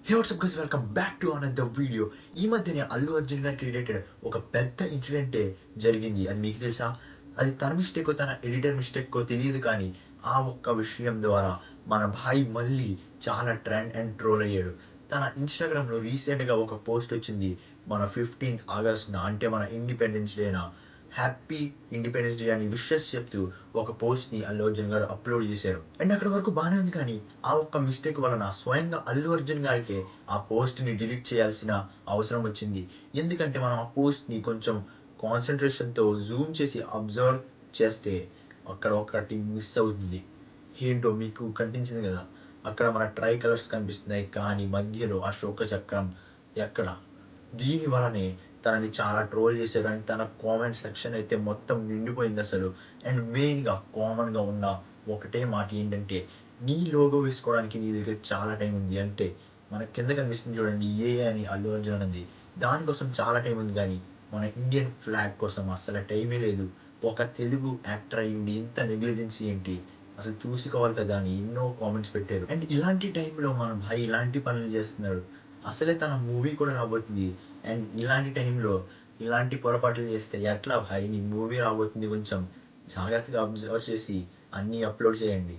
Hey WhatsApp guys, welcome back to another video. ఈ మధ్యనే అల్లు అర్జున్ గారికి రిలేటెడ్ ఒక పెద్ద ఇన్సిడెంటే జరిగింది. అది మీకు తెలుసా? అది తన మిస్టేకో తన ఎడిటర్ మిస్టేకో తెలియదు, కానీ ఆ ఒక్క విషయం ద్వారా మన భాయ్ మళ్ళీ చాలా ట్రెండ్ అండ్ ట్రోల్ అయ్యాడు. తన ఇన్స్టాగ్రామ్లో రీసెంట్గా ఒక పోస్ట్ వచ్చింది. మన 15th ఆగస్ట్న, అంటే మన ఇండిపెండెన్స్ డేన హ్యాపీ ఇండిపెండెన్స్ డే అని విషెస్ చెప్తూ ఒక పోస్ట్ని అల్లు అర్జున్ గారు అప్లోడ్ చేశారు. అండ్ అక్కడి వరకు బాగానే ఉంది, కానీ ఆ ఒక్క మిస్టేక్ వలన స్వయంగా అల్లు అర్జున్ గారికి ఆ పోస్ట్ని డిలీట్ చేయాల్సిన అవసరం వచ్చింది. ఎందుకంటే మనం ఆ పోస్ట్ని కొంచెం కాన్సన్ట్రేషన్తో జూమ్ చేసి అబ్జర్వ్ చేస్తే అక్కడ ఒకటి మిస్ అవుతుంది. ఏంటో మీకు కనిపించింది కదా, అక్కడ మన ట్రై కలర్స్ కనిపిస్తున్నాయి, కానీ మధ్యలో అశోక చక్రం ఎక్కడ? దీని వలనే తనని చాలా ట్రోల్ చేశారు. అండ్ తన కామెంట్ సెక్షన్ అయితే మొత్తం నిండిపోయింది అసలు. అండ్ మెయిన్గా కామన్గా ఉన్న ఒకటే మాట ఏంటంటే, నీ లోగో వేసుకోవడానికి నీ దగ్గర చాలా టైం ఉంది. అంటే మన కింద కనిపిస్తుంది చూడండి, అని అల్లు అర్జున్ అన్నది, దానికోసం చాలా టైం ఉంది, కానీ మన ఇండియన్ ఫ్లాగ్ కోసం అస్సలు టైమే లేదు. ఒక తెలుగు యాక్టర్ అయ్యుండి ఇంత నెగ్లిజెన్సీ ఏంటి, అసలు చూసుకోవాలి కదా అని ఎన్నో కామెంట్స్ పెట్టారు. అండ్ ఇలాంటి టైంలో మన భాయ్ ఇలాంటి పనులు చేస్తున్నాడు. అసలే తన మూవీ కూడా రాబోతుంది. అండ్ ఇలాంటి టైంలో ఇలాంటి పొరపాట్లు చేస్తే ఎట్లా భాయ్? నీ మూవీ రాబోతుంది, కొంచెం జాగ్రత్తగా అబ్జర్వ్ చేసి అన్నీ అప్లోడ్ చేయండి.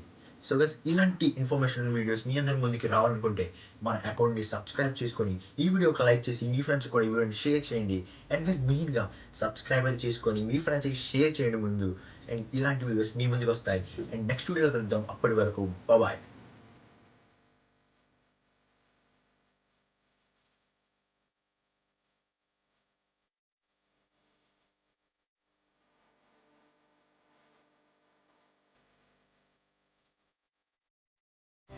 సో గైస్, ఇలాంటి ఇన్ఫర్మేషనల్ వీడియోస్ మీ అందరి ముందుకి రావాలనుకుంటే మన అకౌంట్ని సబ్స్క్రైబ్ చేసుకొని ఈ వీడియో ఒక లైక్ చేసి మీ ఫ్రెండ్స్ కూడా ఈ వీడియోని షేర్ చేయండి. అండ్ గైస్, మెయిన్గా సబ్స్క్రైబ్ అయితే చేసుకొని మీ ఫ్రెండ్స్కి షేర్ చేయండి ముందు. అండ్ ఇలాంటి వీడియోస్ మీ ముందుకు వస్తాయి. అండ్ నెక్స్ట్ వీడియో కలుద్దాం. అప్పటి వరకు బాయ్.